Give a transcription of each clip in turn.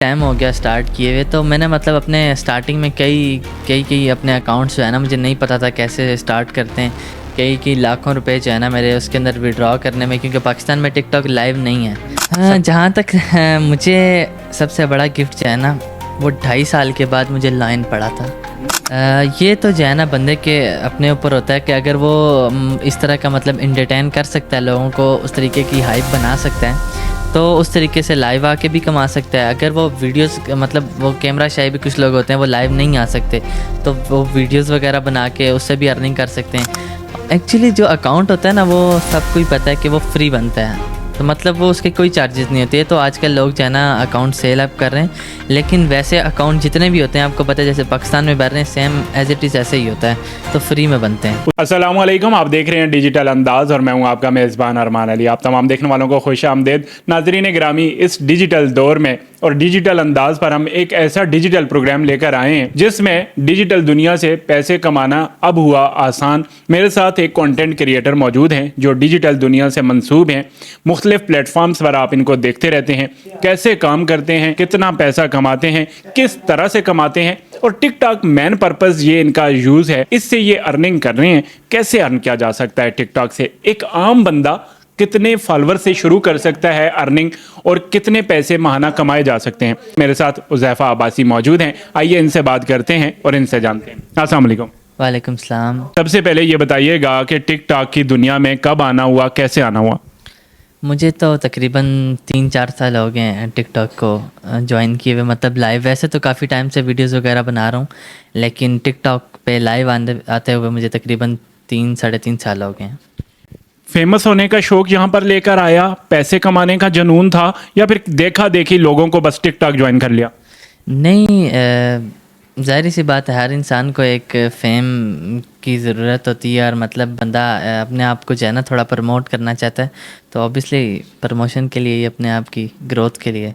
Time हो गया start किए हुए, तो मैंने मतलब अपने स्टार्टिंग में कई अपने अकाउंट्स जो है ना, मुझे नहीं पता था कैसे स्टार्ट करते हैं। कई लाखों रुपए जो है ना मेरे उसके अंदर विड्रॉ करने में, क्योंकि पाकिस्तान में टिकटॉक लाइव नहीं है। हाँ, जहाँ तक मुझे सबसे बड़ा गिफ्ट जो है ना, वो 2.5 साल के बाद मुझे लाइन पड़ा था। ये तो जो है ना बंदे के अपने ऊपर होता है कि अगर वो इस तरह का मतलब इंटरटेन कर सकता है, लोगों को उस तरीके की हाइप बना सकता है, तो उस तरीके से लाइव आके भी कमा सकता है। अगर वो वीडियोस मतलब वो कैमरा शाही भी कुछ लोग होते हैं वो लाइव नहीं आ सकते, तो वो वीडियोस वगैरह बना के उससे भी अर्निंग कर सकते हैं। एक्चुअली जो अकाउंट होता है ना, वो सबको ही पता है कि वो फ्री बनता है, तो मतलब वो उसके कोई चार्जेस नहीं होते। तो आजकल लोग जो है ना अकाउंट सेल अप कर रहे हैं, लेकिन वैसे अकाउंट जितने भी होते हैं आपको पता है, जैसे पाकिस्तान में बन रहे हैं सेम एज इट इज़ ऐसे ही होता है, तो फ्री में बनते हैं। अस्सलाम वालेकुम, आप देख रहे हैं डिजिटल अंदाज और मैं हूं आपका मेज़बान अरमान अली। आप तमाम देखने वालों को खुश आमदेद। नाजरीन गिरामी, इस डिजिटल दौर में और डिजिटल अंदाज पर हम एक ऐसा डिजिटल प्रोग्राम लेकर आए हैं जिसमें डिजिटल दुनिया से पैसे कमाना अब हुआ आसान। मेरे साथ एक कंटेंट क्रिएटर मौजूद हैं जो डिजिटल दुनिया से मंसूब हैं। मुख्तलिफ प्लेटफॉर्म्स पर आप इनको देखते रहते हैं, कैसे काम करते हैं, कितना पैसा कमाते हैं, किस तरह से कमाते हैं, और टिकटॉक मेन पर्पस ये इनका यूज़ है, इससे ये अर्निंग कर रहे हैं। कैसे अर्न किया जा सकता है टिकटॉक से, एक आम बंदा कितने फॉलोअर से शुरू कर सकता है अर्निंग, और कितने पैसे माहाना कमाए जा सकते हैं। मेरे साथ उज़ैफ़ा अब्बासी मौजूद हैं, आइए इनसे बात करते हैं और इनसे जानते हैं। अस्सलाम वालेकुम। वालेकुम सलाम। सबसे पहले ये बताइएगा कि टिकटॉक की दुनिया में कब आना हुआ, कैसे आना हुआ? मुझे तो तकरीबन 3-4 साल हो गए हैं टिकटॉक को ज्वाइन किए हुए, मतलब लाइव। वैसे तो काफ़ी टाइम से वीडियोस वगैरह बना रहा हूँ, लेकिन टिकटॉक पे लाइव आते हुए मुझे तकरीबन 3-3.5 साल हो गए हैं। फेमस होने का शौक यहाँ पर लेकर आया, पैसे कमाने का जुनून था, या फिर देखा देखी लोगों को बस टिकटॉक ज्वाइन कर लिया? नहीं, ज़ाहिर सी बात है, हर इंसान को एक फ़ेम की ज़रूरत होती है, और मतलब बंदा अपने आप को जो है ना थोड़ा प्रमोट करना चाहता है, तो ऑब्वियसली प्रमोशन के लिए ही, अपने आप की ग्रोथ के लिए।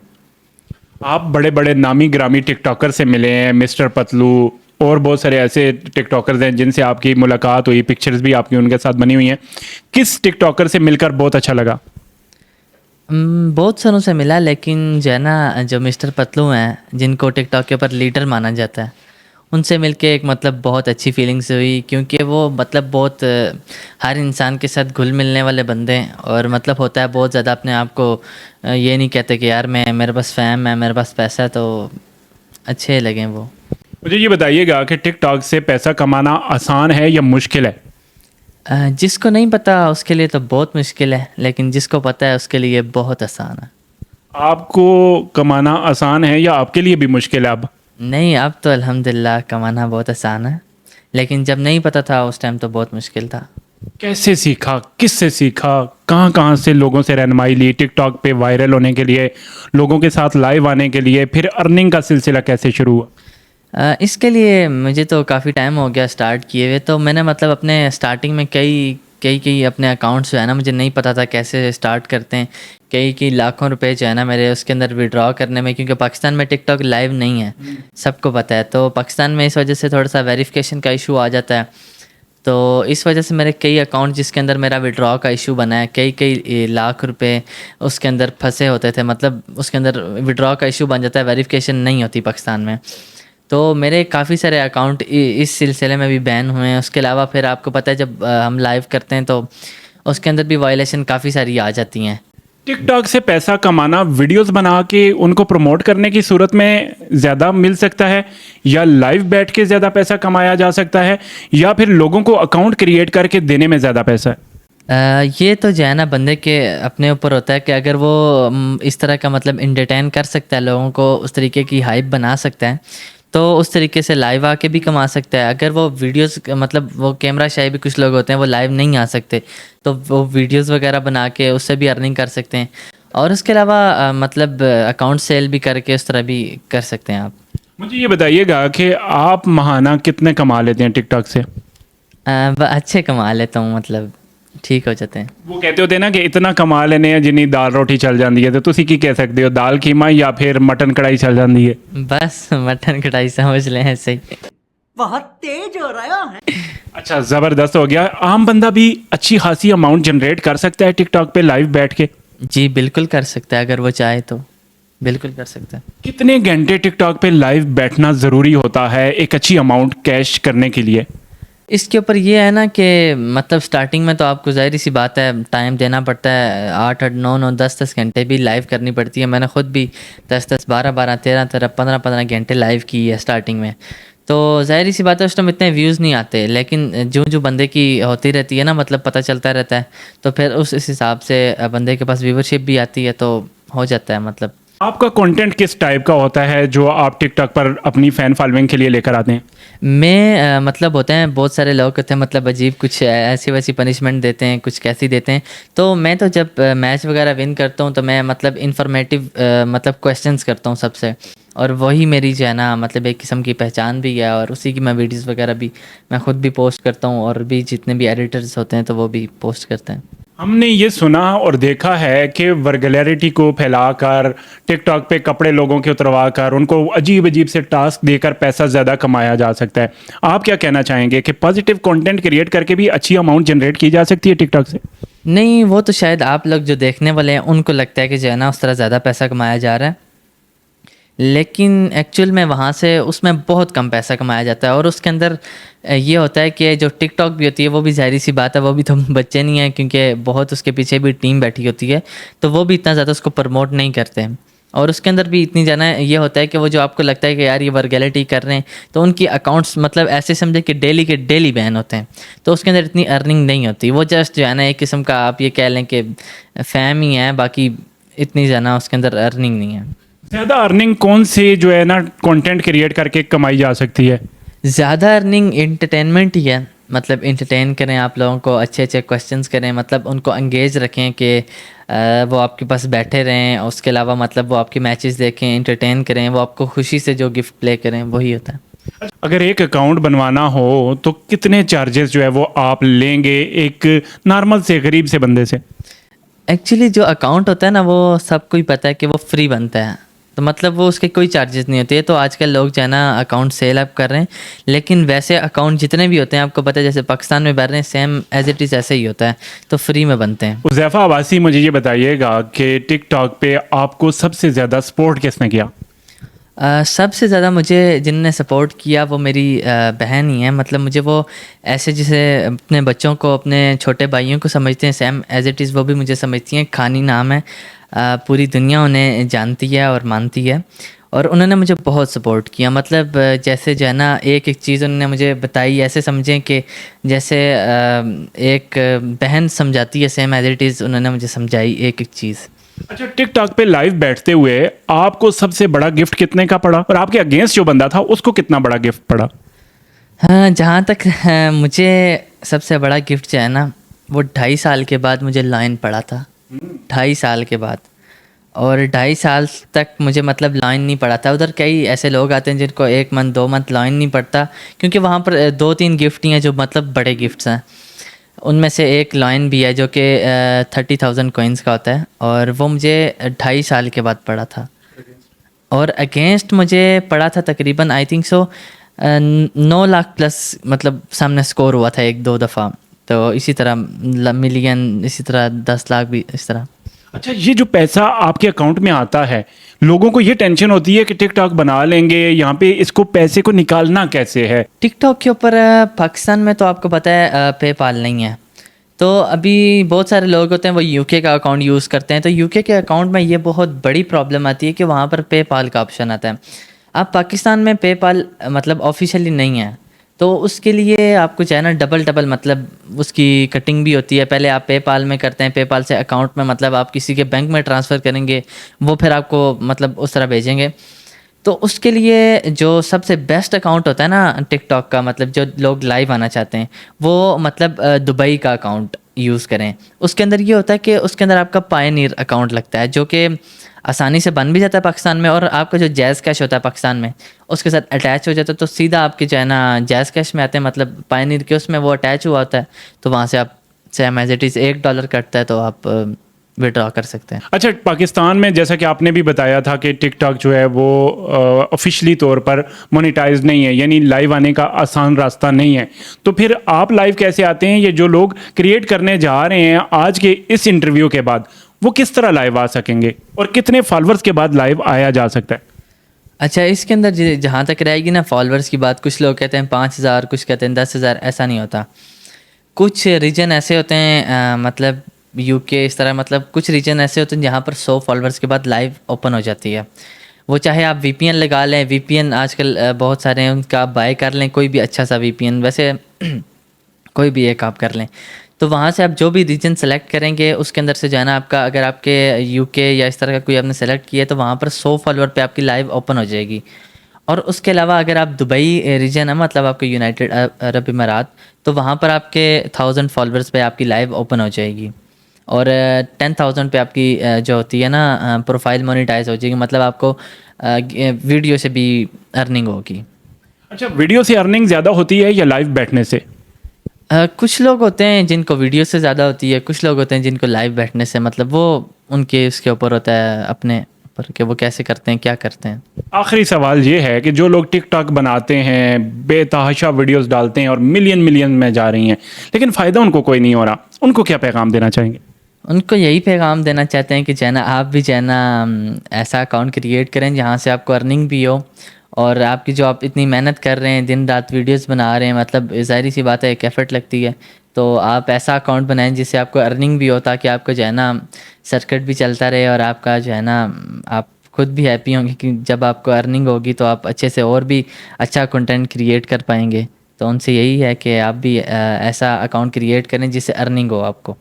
आप बड़े बड़े नामी ग्रामी टिकटॉकर से मिले हैं, मिस्टर पतलू और बहुत सारे ऐसे टिकटॉकर्स हैं जिनसे आपकी मुलाकात हुई, पिक्चर्स भी आपकी उनके साथ बनी हुई हैं। किस टिकटॉकर से मिलकर बहुत अच्छा लगा? बहुत सारों से मिला, लेकिन जो है ना जो मिस्टर पतलू हैं, जिनको टिकटॉक के ऊपर लीडर माना जाता है, उनसे मिलके एक मतलब बहुत अच्छी फीलिंग्स हुई, क्योंकि वो मतलब बहुत हर इंसान के साथ घुल मिलने वाले बंदे हैं, और मतलब होता है बहुत ज़्यादा अपने आप को ये नहीं कहते कि यार मेरे पास फैम है, मेरे पास पैसा है, तो अच्छे लगे वो। मुझे ये बताइएगा कि टिकटॉक से पैसा कमाना आसान है या मुश्किल है? जिसको नहीं पता उसके लिए तो बहुत मुश्किल है, लेकिन जिसको पता है उसके लिए बहुत आसान है। आपको कमाना आसान है या आपके लिए भी मुश्किल है अब? नहीं, अब तो अल्हम्दुलिल्लाह कमाना बहुत आसान है, लेकिन जब नहीं पता था उस टाइम तो बहुत मुश्किल था। कैसे सीखा, किससे सीखा, कहाँ कहाँ से लोगों से रहनुमाई ली टिकटॉक पे वायरल होने के लिए, लोगों के साथ लाइव आने के लिए, फिर अर्निंग का सिलसिला कैसे शुरू हुआ? इसके लिए मुझे तो काफ़ी टाइम हो गया स्टार्ट किए हुए, तो मैंने मतलब अपने स्टार्टिंग में कई अपने अकाउंट्स जो है ना, मुझे नहीं पता था कैसे स्टार्ट करते हैं। कई लाखों रुपए जो है ना मेरे उसके अंदर विड्रॉ करने में, क्योंकि पाकिस्तान में टिकटॉक लाइव नहीं है, सबको पता है। तो पाकिस्तान में इस वजह से थोड़ा सा वेरिफिकेशन का इशू आ जाता है, तो इस वजह से मेरे कई अकाउंट जिसके अंदर मेरा विड्रॉ का इशू बना है, कई लाख रुपए उसके अंदर फंसे होते थे, मतलब उसके अंदर विड्रॉ का इशू बन जाता है, वेरिफिकेशन नहीं होती पाकिस्तान में। तो मेरे काफ़ी सारे अकाउंट इस सिलसिले में भी बैन हुए हैं। उसके अलावा फिर आपको पता है जब हम लाइव करते हैं तो उसके अंदर भी वायलेशन काफ़ी सारी आ जाती हैं। टिकटॉक से पैसा कमाना वीडियोस बना के उनको प्रमोट करने की सूरत में ज़्यादा मिल सकता है, या लाइव बैठ के ज़्यादा पैसा कमाया जा सकता है, या फिर लोगों को अकाउंट क्रिएट करके देने में ज़्यादा पैसा है? ये तो जो है ना बंदे के अपने ऊपर होता है कि अगर वो इस तरह का मतलब इंटरटेन कर सकता है, लोगों को उस तरीके की हाइप बना सकता है, तो उस तरीके से लाइव आके भी कमा सकता है। अगर वो वीडियोस मतलब वो कैमरा शाही भी कुछ लोग होते हैं वो लाइव नहीं आ सकते, तो वो वीडियोस वगैरह बना के उससे भी अर्निंग कर सकते हैं। और उसके अलावा मतलब अकाउंट सेल भी करके उस तरह भी कर सकते हैं आप। मुझे ये बताइएगा कि आप माहाना कितने कमा लेते हैं टिकटॉक से? अच्छे कमा लेता हूँ, मतलब ठीक हो जाते हैं। वो कहते होते हैं ना कि इतना कमा लेने हैं जिन्नी दाल रोटी चल जाती है, तो तुसी की कह सकते हो, दाल कीमा या फिर मटन कढ़ाई चल जाती है? बस मटन कढ़ाई समझ लें ऐसे ही। बहुत तेज हो रहा है। अच्छा, ज़बरदस्त हो गया। आम बंदा भी अच्छी खासी अमाउंट जनरेट कर सकता है टिकटॉक पे लाइव बैठ के? जी बिल्कुल कर सकता है अगर वो चाहे तो। बिल्कुल कर सकते हैं। कितने घंटे टिकटॉक पे लाइव बैठना ज़रूरी होता है एक अच्छी अमाउंट कैश करने के लिए? इसके ऊपर ये है ना कि मतलब स्टार्टिंग में तो आपको ज़ाहिर सी बात है टाइम देना पड़ता है, 8-8 9-9 10-10 घंटे भी लाइव करनी पड़ती है। मैंने ख़ुद भी 10-10 12-12 13-13 15-15 घंटे लाइव की है स्टार्टिंग में। तो ज़ाहिर सी बात है उस टाइम इतने व्यूज़ नहीं आते, लेकिन जो बंदे की होती रहती है ना, मतलब पता चलता रहता है, तो फिर उस हिसाब से बंदे के पास व्यूवरशिप भी आती है, तो हो जाता है। मतलब आपका कंटेंट किस टाइप का होता है जो आप टिकटॉक पर अपनी फ़ैन फॉलोइंग के लिए लेकर आते हैं? मैं मतलब होते हैं बहुत सारे लोग होते हैं, मतलब अजीब कुछ ऐसी वैसी पनिशमेंट देते हैं, कुछ कैसी देते हैं। तो मैं तो जब मैच वगैरह विन करता हूँ तो मैं मतलब इन्फॉर्मेटिव मतलब क्वेश्चंस करता हूँ सबसे, और वही मेरी जो है ना मतलब एक किस्म की पहचान भी है, और उसी की मैं वीडियोस वगैरह भी मैं ख़ुद भी पोस्ट करता हूँ, और भी जितने भी एडिटर्स होते हैं तो वो भी पोस्ट करते हैं। हमने ये सुना और देखा है कि वर्गुलैरिटी को फैलाकर टिकटॉक पे कपड़े लोगों के उतरवा कर उनको अजीब अजीब से टास्क देकर पैसा ज़्यादा कमाया जा सकता है। आप क्या कहना चाहेंगे कि पॉजिटिव कंटेंट क्रिएट करके भी अच्छी अमाउंट जनरेट की जा सकती है टिकटॉक से? नहीं, वो तो शायद आप लोग जो देखने वाले हैं उनको लगता है कि जो है ना उस तरह ज़्यादा पैसा कमाया जा रहा है, लेकिन एक्चुअल में वहाँ से उसमें बहुत कम पैसा कमाया जाता है। और उसके अंदर ये होता है कि जो टिकटॉक भी होती है वो भी ज़ाहिर सी बात है वो भी तो बच्चे नहीं हैं, क्योंकि बहुत उसके पीछे भी टीम बैठी होती है, तो वो भी इतना ज़्यादा उसको प्रमोट नहीं करते हैं। और उसके अंदर भी इतनी ज़्यादा ये होता है कि वो जो आपको लगता है कि यार ये वर्गैलिटी कर रहे हैं, तो उनकी अकाउंट्स मतलब ऐसे समझे कि डेली के डेली बैन होते हैं, तो उसके अंदर इतनी अर्निंग नहीं होती। वो जस्ट जो है ना एक किस्म का आप ये कह लें कि फैम ही है, बाकी इतनी ज़्यादा उसके अंदर अर्निंग नहीं है। ज़्यादा अर्निंग कौन से जो है ना कंटेंट क्रिएट करके कमाई जा सकती है? ज़्यादा अर्निंग एंटरटेनमेंट ही है, मतलब एंटरटेन करें आप लोगों को, अच्छे अच्छे क्वेश्चंस करें, मतलब उनको एंगेज रखें कि वो आपके पास बैठे रहें। उसके अलावा मतलब वो आपके मैचेस देखें, एंटरटेन करें, वो आपको खुशी से जो गिफ्ट प्ले करें, वही होता है। अगर एक अकाउंट बनवाना हो तो कितने चार्जेस जो है वो आप लेंगे एक नॉर्मल से गरीब से बंदे से? एक्चुअली जो अकाउंट होता है ना वो सबको ही पता है कि वो फ्री बनता है, तो मतलब वो उसके कोई चार्जेस नहीं होते। तो आजकल लोग जो है ना अकाउंट सेल अप कर रहे हैं, लेकिन वैसे अकाउंट जितने भी होते हैं आपको पता है जैसे पाकिस्तान में बन रहे हैं सेम एज इट इज़ ऐसे ही होता है, तो फ्री में बनते हैं। उज़ैफ़ा अब्बासी, मुझे ये बताइएगा कि टिकटॉक पे आपको सबसे ज़्यादा सपोर्ट किसने किया? सबसे ज़्यादा मुझे जिनने सपोर्ट किया वो मेरी बहन ही है। मतलब मुझे वो ऐसे जैसे अपने बच्चों को, अपने छोटे भाइयों को समझते हैं सेम एज इट इज़, वो भी मुझे समझती हैं। खानी नाम है, पूरी दुनिया उन्हें जानती है और मानती है, और उन्होंने मुझे बहुत सपोर्ट किया। मतलब जैसे जो है ना एक एक चीज़ उन्होंने मुझे बताई, ऐसे समझें कि जैसे एक बहन समझाती है सेम एज इट इज़, उन्होंने मुझे समझाई एक एक चीज़। अच्छा, टिकटॉक पे लाइव बैठते हुए आपको सबसे बड़ा गिफ्ट कितने का पड़ा और आपके अगेंस्ट जो बंदा था उसको कितना बड़ा गिफ्ट पड़ा? हाँ, जहाँ तक मुझे सबसे बड़ा गिफ्ट जो है ना वो 2.5 साल के बाद मुझे लाइन पड़ा था। 2.5 साल के बाद, और 2.5 साल तक मुझे मतलब लाइन नहीं पड़ा था। उधर कई ऐसे लोग आते हैं जिनको 1 मंथ 2 मंथ लाइन नहीं पड़ता, क्योंकि वहाँ पर 2-3 गिफ्ट ही हैं जो मतलब बड़े गिफ्ट्स हैं। उनमें से एक लाइन भी है जो कि 30,000 कॉइन्स का होता है, और वो मुझे 2.5 साल के बाद पड़ा था। और अगेंस्ट मुझे पड़ा था तकरीबन I think so 9 lakh plus, मतलब सामने स्कोर हुआ था 1-2 दफ़ा। तो इसी तरह मिलियन, इसी तरह 10 लाख भी, इस तरह। अच्छा, ये जो पैसा आपके अकाउंट में आता है, लोगों को ये टेंशन होती है कि टिकटॉक बना लेंगे, यहाँ पे इसको पैसे को निकालना कैसे है? टिकटॉक के ऊपर पाकिस्तान में तो आपको पता है पेपाल नहीं है, तो अभी बहुत सारे लोग होते हैं वो यूके का अकाउंट यूज़ करते हैं। तो यूके के अकाउंट में ये बहुत बड़ी प्रॉब्लम आती है कि वहाँ पर पेपाल का ऑप्शन आता है। अब पाकिस्तान में पेपाल मतलब ऑफिशियली नहीं है, तो उसके लिए आपको चाहे ना डबल मतलब उसकी कटिंग भी होती है। पहले आप पेपाल में करते हैं, पेपाल से अकाउंट में मतलब आप किसी के बैंक में ट्रांसफ़र करेंगे, वो फिर आपको मतलब उस तरह भेजेंगे। तो उसके लिए जो सबसे बेस्ट अकाउंट होता है ना टिकटॉक का, मतलब जो लोग लाइव आना चाहते हैं वो मतलब दुबई का अकाउंट यूज़ करें। उसके अंदर ये होता है कि उसके अंदर आपका पायनीयर अकाउंट लगता है, जो कि आसानी से बन भी जाता है पाकिस्तान में, और आपका जो जैज़ कैश होता है पाकिस्तान में उसके साथ अटैच हो जाता है, तो सीधा आपके जो है ना जैज़ कैश में आते हैं, मतलब पायनीयर के उसमें वो अटैच हुआ होता है। तो वहाँ से आप सेम एज इट इज़ $1 कटता है तो आप विड्रॉ कर सकते हैं। अच्छा, पाकिस्तान में जैसा कि आपने भी बताया था कि टिकटॉक जो है वो ऑफिशियली तौर पर मोनेटाइज नहीं है, यानी लाइव आने का आसान रास्ता नहीं है, तो फिर आप लाइव कैसे आते हैं? ये जो लोग क्रिएट करने जा रहे हैं आज के इस इंटरव्यू के बाद, वो किस तरह लाइव आ सकेंगे और कितने फॉलोअर्स के बाद लाइव आया जा सकता है? अच्छा, इसके अंदर जहाँ तक रहेगी ना फॉलोअर्स की बात, कुछ लोग कहते हैं 5,000, कुछ कहते हैं 10,000, ऐसा नहीं होता। कुछ रीजन ऐसे होते हैं मतलब यूके इस तरह, मतलब कुछ रीजन ऐसे होते हैं जहाँ पर 100 फॉलोअर्स के बाद लाइव ओपन हो जाती है। वो चाहे आप वीपीएन लगा लें, वीपीएन आजकल बहुत सारे हैं, उनका आप बाय कर लें, कोई भी अच्छा सा वीपीएन, वैसे कोई भी एक आप कर लें। तो वहाँ से आप जो भी रीजन सेलेक्ट करेंगे उसके अंदर से जो है ना आपका, अगर आपके यूके या इस तरह का कोई आपने सेलेक्ट किया तो वहाँ पर 100 फॉलोअर पे आपकी लाइव ओपन हो जाएगी। और उसके अलावा अगर आप दुबई रीजन है, मतलब आपके यूनाइटेड अरब इमारात, तो वहाँ पर आपके 1000 फॉलोअर्स पे आपकी लाइव ओपन हो जाएगी। और 10,000 पे आपकी जो होती है ना प्रोफाइल मोनेटाइज हो जाएगी, मतलब आपको वीडियो से भी अर्निंग होगी। अच्छा, वीडियो से अर्निंग ज़्यादा होती है या लाइव बैठने से? कुछ लोग होते हैं जिनको वीडियो से ज़्यादा होती है, कुछ लोग होते हैं जिनको लाइव बैठने से, मतलब वो उनके उसके ऊपर होता है, अपने ऊपर कि वो कैसे करते हैं, क्या करते हैं। आखिरी सवाल ये है कि जो लोग टिकटॉक बनाते हैं, बेतहाशा वीडियोस डालते हैं और मिलियन मिलियन में जा रही हैं, लेकिन फ़ायदा उनको कोई नहीं हो रहा, उनको क्या पैगाम देना चाहेंगे? उनको यही पैगाम देना चाहते हैं कि जो है ना आप भी जो है ना ऐसा अकाउंट क्रिएट करें जहाँ से आपको अर्निंग भी हो, और आपकी जो आप इतनी मेहनत कर रहे हैं, दिन रात वीडियोस बना रहे हैं, मतलब ज़ाहिर सी बात है एक एफ़र्ट लगती है, तो आप ऐसा अकाउंट बनाएं जिससे आपको अर्निंग भी हो, ताकि आपको जो है ना सर्किट भी चलता रहे, और आपका जो है ना आप खुद भी हैप्पी होंगे कि जब आपको अर्निंग होगी तो आप अच्छे से और भी अच्छा कंटेंट क्रिएट कर पाएंगे। तो उनसे यही है कि आप भी ऐसा अकाउंट क्रिएट करें जिससे अर्निंग हो आपको।